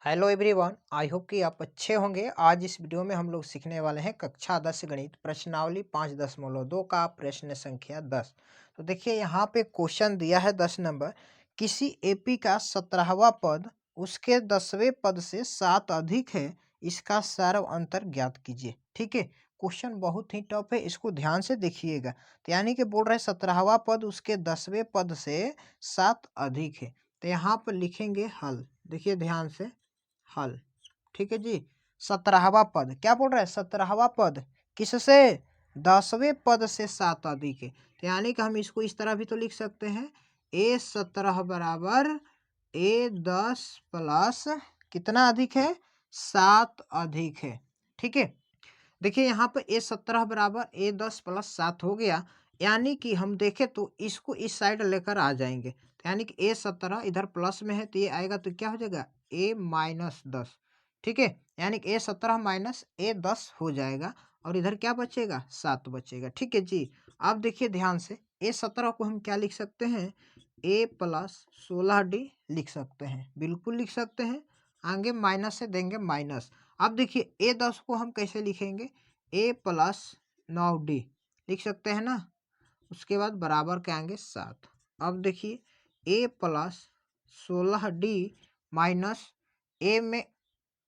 Hello everyone, I hope कि आप अच्छे होंगे। आज इस वीडियो में हम लोग सीखने वाले हैं कक्षा 10 गणित प्रश्नावली 5.2 का प्रश्न संख्या 10। तो देखिए यहाँ पे क्वेश्चन दिया है 10 नंबर। किसी एपी का 17वां पद उसके 10वें पद से 7 अधिक है, इसका सर्व अंतर ज्ञात कीजिए। ठीक है, क्वेश्चन बहुत ही टफ है, इसको ध्यान से देखिएगा। तो यानी कि बोल रहे 17वां पद उसके 10वें पद से 7 अधिक है। तो यहाँ पर लिखेंगे हल। देखिए ध्यान से, हल। ठीक है जी। 17वां पद क्या बोल रहा है? 17वां पद किससे? 10वें पद से 7 अधिक है। तो यानी कि हम इसको इस तरह भी तो लिख सकते हैं, A17 बराबर A10 प्लस कितना अधिक है? 7 अधिक है। ठीक है, देखिए यहाँ पर A17 बराबर A10 प्लस 7 हो गया। यानी कि हम देखें तो इसको इस साइड लेकर आ जाएंगे, तो यानी कि A17 इधर प्लस में है तो ये आएगा तो क्या हो जाएगा? A-10। ठीक है, यानी कि A17 माइनस A10 हो जाएगा और इधर क्या बचेगा? 7 बचेगा। ठीक है जी। अब देखिए ध्यान से, A17 को हम क्या लिख सकते हैं? A प्लस 16D लिख सकते हैं, बिल्कुल लिख सकते हैं। आगे माइनस से देंगे माइनस। अब देखिए A10 को हम कैसे लिखेंगे? A प्लस 9D लिख सकते हैं ना। उसके बाद बराबर के आएंगे 7। अब देखिए A plus 16D minus A में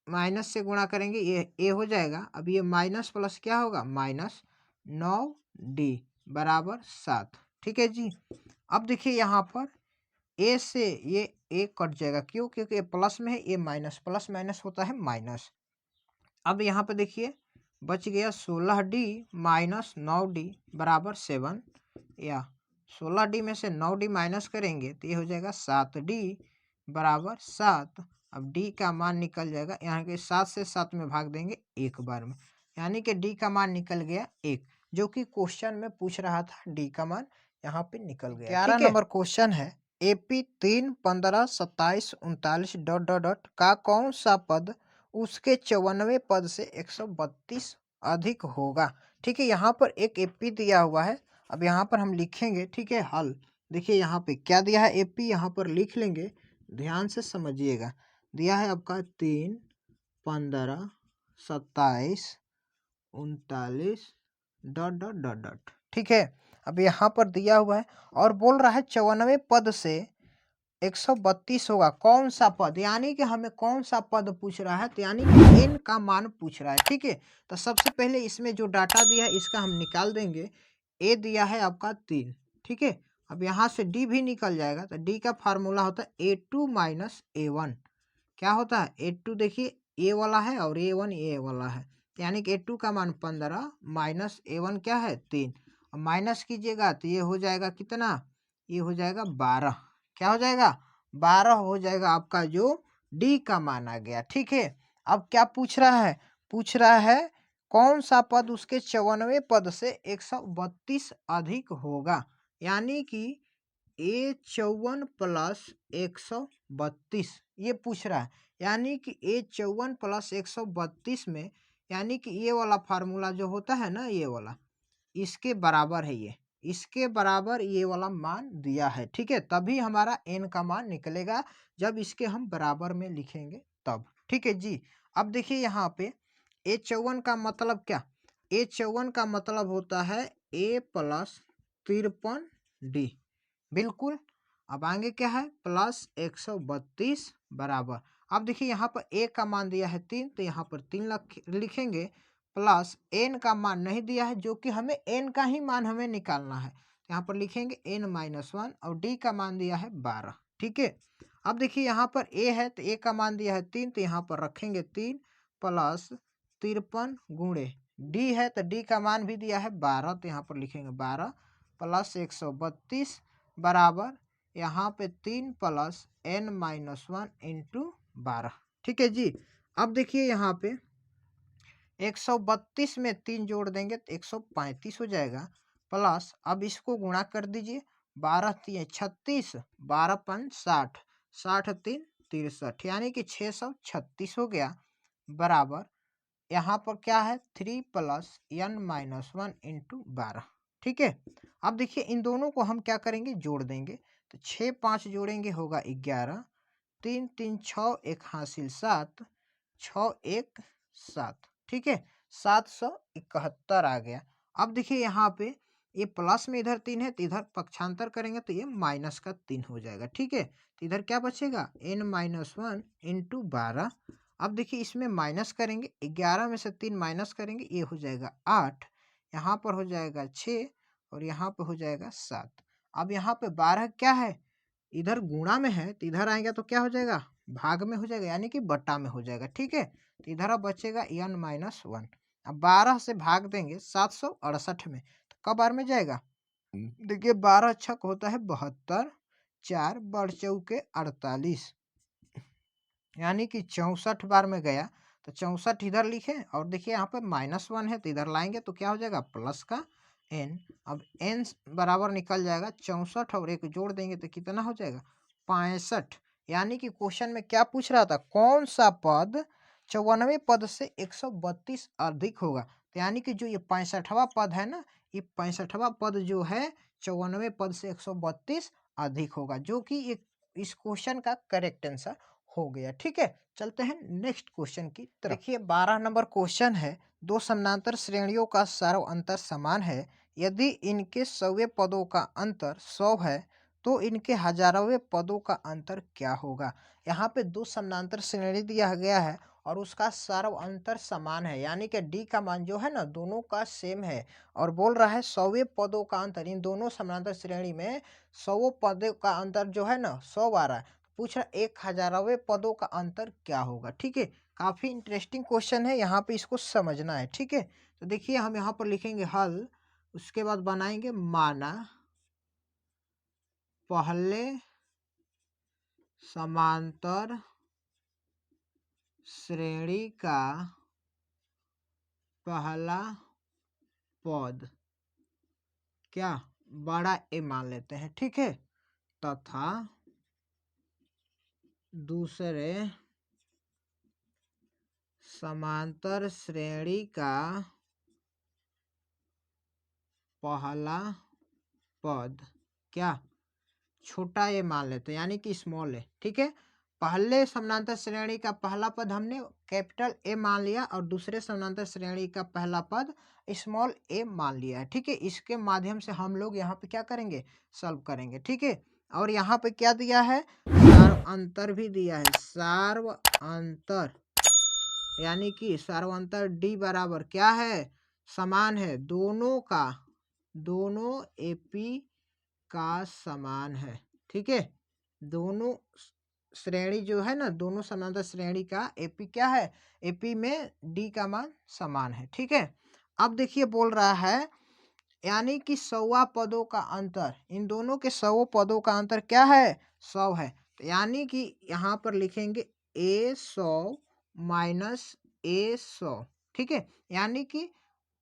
माइनस से गुणा करेंगे, ये A हो जाएगा। अब ये माइनस प्लस क्या होगा? माइनस 9D बराबर 7। ठीक है जी। अब देखिए यहाँ पर A से ये A कट जाएगा, क्यों? क्योंकि ये प्लस में है, ये माइनस, प्लस माइनस होता है माइनस। अब यहाँ पे देखिए बच गया 16D माइनस 9D बराबर 7, या 16D में से 9D माइनस करेंगे तो ये हो जाएगा 7D बराबर 7। अब D का मान निकल जाएगा, यहाँ के 7 से 7 में भाग देंगे एक बार में, यानी कि D का मान निकल गया 1, जो कि क्वेश्चन में पूछ रहा था। D का मान यहाँ पे निकल गया। 11 नंबर क्वेश्चन है, AP 3, 15, 27, 39 डॉट डॉट डॉट का कौन सा पद उसके 54वें पद से 132 अधिक होगा। ठीक है, यहाँ पर एक एपी दिया हुआ है। अब यहाँ पर हम लिखेंगे, ठीक है, हल। देखिए यहाँ पे क्या दिया है? एपी यहाँ पर लिख लेंगे, ध्यान से समझिएगा। दिया है आपका 3, 15, 27, 39 डॉट डॉट डॉट डॉट। ठीक है, अब यहाँ पर दिया हुआ है और बोल रहा है 54वें पद से 132 होगा कौन सा पद, यानी कि हमें कौन सा पद पूछ रहा है, तो यानी कि n का मान पूछ रहा है। ठीक है, तो सबसे पहले इसमें जो डाटा दिया है इसका हम निकाल देंगे। a दिया है आपका 3। ठीक है, अब यहाँ से d भी निकल जाएगा, तो d का फार्मूला होता है A2 माइनस A1। क्या होता है? A2 देखिए a वाला है और A1 a वाला है, तो यानी कि A2 का मान 15 माइनस A1 क्या है? 3। अब माइनस कीजिएगा तो ये हो जाएगा कितना? ये हो जाएगा 12। क्या हो जाएगा? 12 हो जाएगा आपका जो डी का मान आ गया। ठीक है, अब क्या पूछ रहा है? पूछ रहा है कौन सा पद उसके 54वें पद से 132 अधिक होगा, यानी कि A54 प्लस 132 ये पूछ रहा है। यानी कि A54 प्लस 132 में, यानी कि ये वाला फार्मूला जो होता है ना, ये वाला इसके बराबर है, ये इसके बराबर ये वाला मान दिया है। ठीक है, तभी हमारा n का मान निकलेगा, जब इसके हम बराबर में लिखेंगे तब। ठीक है जी। अब देखिए यहाँ पे A54 का मतलब क्या? A54 का मतलब होता है A प्लस 53D, बिल्कुल। अब आगे क्या है? प्लस 132 बराबर। अब देखिए यहाँ पर a का मान दिया है 3, तो यहाँ पर 3 लिखेंगे, प्लस n का मान नहीं दिया है, जो कि हमें n का ही मान हमें निकालना है, यहाँ पर लिखेंगे n-1 और d का मान दिया है 12। ठीक है, अब देखिए यहाँ पर a है तो a का मान दिया है 3, तो यहाँ पर रखेंगे 3 प्लस 53 गुणे d है तो d का मान भी दिया है 12, तो यहाँ पर लिखेंगे 12 प्लस 132 बराबर यहाँ पे 3 प्लस n-1 इंटू 12। ठीक है जी। अब देखिए यहाँ पे 132 में 3 जोड़ देंगे तो 135 हो जाएगा, प्लस अब इसको गुणा कर दीजिए, 12 3 36, 12 5 60, 60 3 63, यानी कि 636 हो गया, बराबर यहाँ पर क्या है? 3 प्लस n-1 इंटू 12। ठीक है, अब देखिए इन दोनों को हम क्या करेंगे? जोड़ देंगे, तो 6 5 जोड़ेंगे होगा 11, 3 3 6 1 हासिल 7, 6 1 7, ठीक है, 771 आ गया। अब देखिए यहाँ पे ये प्लस में इधर 3 है तो इधर पक्षांतर करेंगे तो ये माइनस का 3 हो जाएगा, ठीक है। तो इधर क्या बचेगा n-1 इंटू 12। अब देखिए इसमें माइनस करेंगे, 11 में से 3 माइनस करेंगे, ये हो जाएगा 8, यहाँ पर हो जाएगा 6 और यहाँ पे हो जाएगा 7। अब यहाँ पे 12 क्या है, इधर गुणा में है तो इधर आएगा तो क्या हो जाएगा, भाग में हो जाएगा, यानी कि बट्टा में हो जाएगा, ठीक है। तो इधर अब बचेगा n-1। अब 12 से भाग देंगे 768 में, तो कब बार में जाएगा, देखिए 12 छक होता है 72, 4 बढ़ चौके 48, यानी कि 64 बार में गया। तो 64 इधर लिखे और देखिए यहाँ पर -1 है तो इधर लाएंगे तो क्या हो जाएगा प्लस का n। अब n बराबर निकल जाएगा 64 और एक जोड़ देंगे तो कितना हो जाएगा 65। यानी कि क्वेश्चन में क्या पूछ रहा था, कौन सा पद 94 पद से 132 अधिक होगा। तो यानी कि जो ये 65वां पद है ना, ये 65वां पद जो है 94 पद से 132 अधिक होगा, जो कि इस क्वेश्चन का करेक्ट आंसर हो गया, ठीक है। चलते हैं नेक्स्ट क्वेश्चन की तरफ। देखिए 12 नंबर क्वेश्चन है, दो समानांतर श्रेणियों का सार्व अंतर समान है, यदि इनके 100वें पदों का अंतर 100 है तो इनके हजारों पदों का अंतर क्या होगा। यहाँ पे दो समानांतर श्रेणी दिया गया है और उसका सार्व अंतर समान है, यानी कि डी का मान जो है ना दोनों का सेम है, और बोल रहा है 100वें पदों का अंतर, इन दोनों समानांतर श्रेणी में 100 पदों का अंतर जो है ना 100 आ रहा है, पूछ रहा 1000वें पदों का अंतर क्या होगा, ठीक है। काफी इंटरेस्टिंग क्वेश्चन है, यहाँ पे इसको समझना है, ठीक है। तो देखिए हम यहाँ पर लिखेंगे हल, उसके बाद बनाएंगे माना पहले समांतर श्रेणी का पहला पद क्या बड़ा ए मान लेते हैं, ठीक है, तथा दूसरे समांतर श्रेणी का पहला पद क्या छोटा ए मान लेते हैं, यानी कि स्मॉल ए, ठीक है। पहले समानांतर श्रेणी का पहला पद हमने कैपिटल ए मान लिया और दूसरे समानांतर श्रेणी का पहला पद स्मॉल ए मान लिया है, ठीक है। इसके माध्यम से हम लोग यहाँ पे क्या करेंगे, सॉल्व करेंगे, ठीक है। और यहाँ पे क्या दिया है, सार्व अंतर भी दिया है, सार्व अंतर, यानी कि सार्व अंतर डी बराबर क्या है, समान है दोनों का, दोनों एपी का समान है, ठीक है। दोनों श्रेणी जो है ना, दोनों समांतर श्रेणी का एपी क्या है, एपी में डी का मान समान है, ठीक है। अब देखिए बोल रहा है यानी कि 100 पदों का अंतर, इन दोनों के 100 पदों का अंतर क्या है 100 है, तो यानी कि यहाँ पर लिखेंगे a100 माइनस a100, ठीक है। यानी कि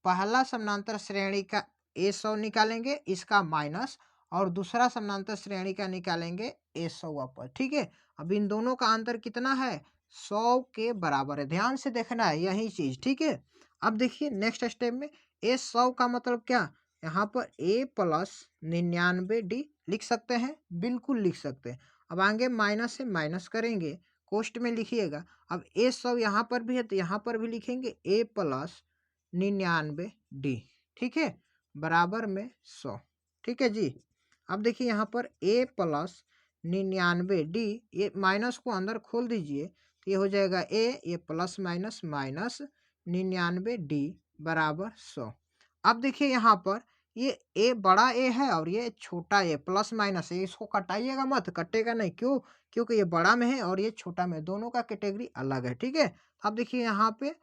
पहला समानांतर श्रेणी का a100 निकालेंगे, इसका माइनस, और दूसरा समानांतर श्रेणी का निकालेंगे a100 पर, ठीक है। अब इन दोनों का अंतर कितना है 100 के बराबर है, ध्यान से देखना है यही चीज, ठीक है। अब देखिए नेक्स्ट स्टेप में a100 का मतलब क्या, यहाँ पर a प्लस 99d लिख सकते हैं, बिल्कुल लिख सकते हैं। अब आगे माइनस से माइनस करेंगे, कोष्ट में लिखिएगा। अब a100 यहाँ पर भी है तो यहाँ पर भी लिखेंगे a प्लस 99d, ठीक है, बराबर में 100, ठीक है जी। अब देखिए यहाँ पर a प्लस 99d, ये माइनस को अंदर खोल दीजिए तो ये हो जाएगा a, ये प्लस माइनस माइनस 99d बराबर 100। अब देखिए यहाँ पर ये a बड़ा a है और ये छोटा a, प्लस माइनस है, इसको कटाइएगा मत, कटेगा नहीं, क्यों, क्योंकि ये बड़ा में है और ये छोटा में, दोनों का कैटेगरी अलग है, ठीक है। अब देखिए यहाँ पे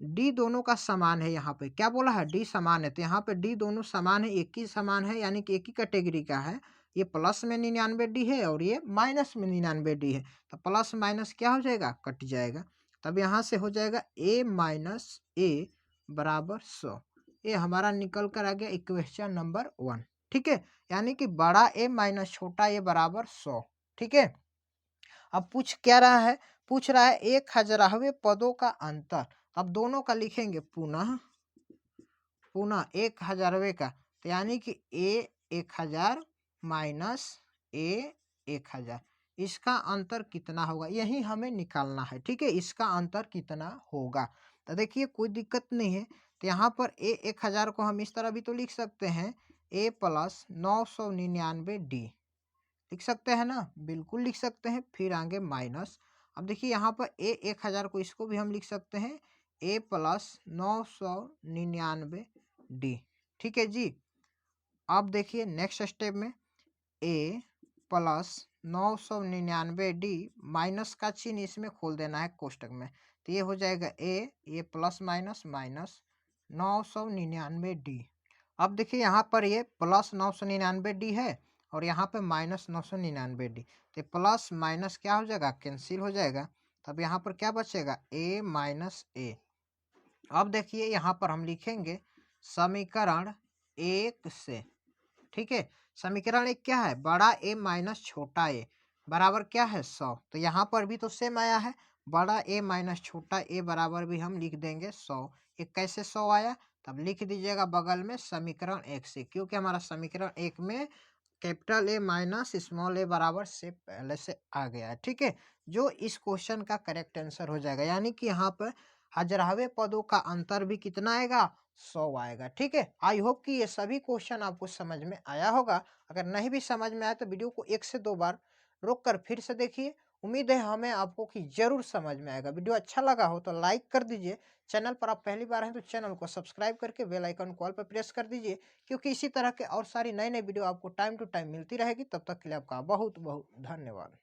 डी दोनों का समान है, यहाँ पे क्या बोला है डी समान है, तो यहाँ पे डी दोनों समान है, एक ही समान है, यानी कि एक ही कैटेगरी का है। ये प्लस में 99d है और ये माइनस में 99d है, तो प्लस माइनस क्या हो जाएगा, कट जाएगा। तब यहाँ से हो जाएगा a माइनस a बराबर 100, ये हमारा निकल कर आ गया इक्वेशन नंबर 1, ठीक है। यानी कि बड़ा ए माइनस छोटा ए बराबर 100, ठीक है। अब पूछ क्या रहा है, पूछ रहा है 1000वें पदों का अंतर, अब दोनों का लिखेंगे पुनः, पुनः 1000वें का, तो यानी कि a 1000 माइनस a 1000, इसका अंतर कितना होगा, यही हमें निकालना है। ठीक है, इसका अंतर कितना होगा। तो देखिए कोई दिक्कत नहीं है। तो यहाँ पर ए 1000 को हम इस तरह भी तो लिख सकते हैं, ए प्लस 999 डी लिख सकते हैं ना, बिल्कुल लिख सकते हैं। फिर आगे माइनस, अब देखिए यहाँ पर ए 1000 को इसको भी हम लिख सकते हैं ए प्लस 999 डी। ठीक है जी। अब देखिए नेक्स्ट स्टेप में ए प्लस 999 डी माइनस का चिन्ह इसमें खोल देना है कोष्टक में। तो ये हो जाएगा ए प्लस माइनस माइनस 999 डी। अब देखिए यहाँ पर ये प्लस 999 डी है और यहाँ पे माइनस 999 डी। तो प्लस माइनस क्या हो जाएगा, कैंसिल हो जाएगा। तब यहाँ पर क्या बचेगा, ए माइनस ए। अब देखिए यहाँ पर हम लिखेंगे समीकरण 1 से। ठीक है, समीकरण 1 क्या है, बड़ा ए माइनस छोटा ए बराबर क्या है 100। तो यहाँ पर भी तो सेम आया है, बड़ा ए माइनस छोटा ए बराबर भी हम लिख देंगे 100। ये कैसे 100 आया, तब लिख दीजिएगा बगल में समीकरण 1 से, क्योंकि हमारा समीकरण 1 में कैपिटल ए माइनस स्मॉल ए बराबर से पहले से आ गया है। ठीक है, जो इस क्वेश्चन का करेक्ट आंसर हो जाएगा, यानी कि यहाँ पर हजारवे पदों का अंतर भी कितना आएगा, 100 आएगा। ठीक है, आई होप कि ये सभी क्वेश्चन आपको समझ में आया होगा। अगर नहीं भी समझ में आया तो वीडियो को 1 से 2 बार रोक कर फिर से देखिए। उम्मीद है हमें आपको कि जरूर समझ में आएगा। वीडियो अच्छा लगा हो तो लाइक कर दीजिए। चैनल पर आप पहली बार हैं तो चैनल को सब्सक्राइब करके बेल आइकन कॉल पर प्रेस कर दीजिए, क्योंकि इसी तरह के और सारी नई नई वीडियो आपको टाइम टू टाइम मिलती रहेगी। तब तक के लिए आपका बहुत बहुत धन्यवाद।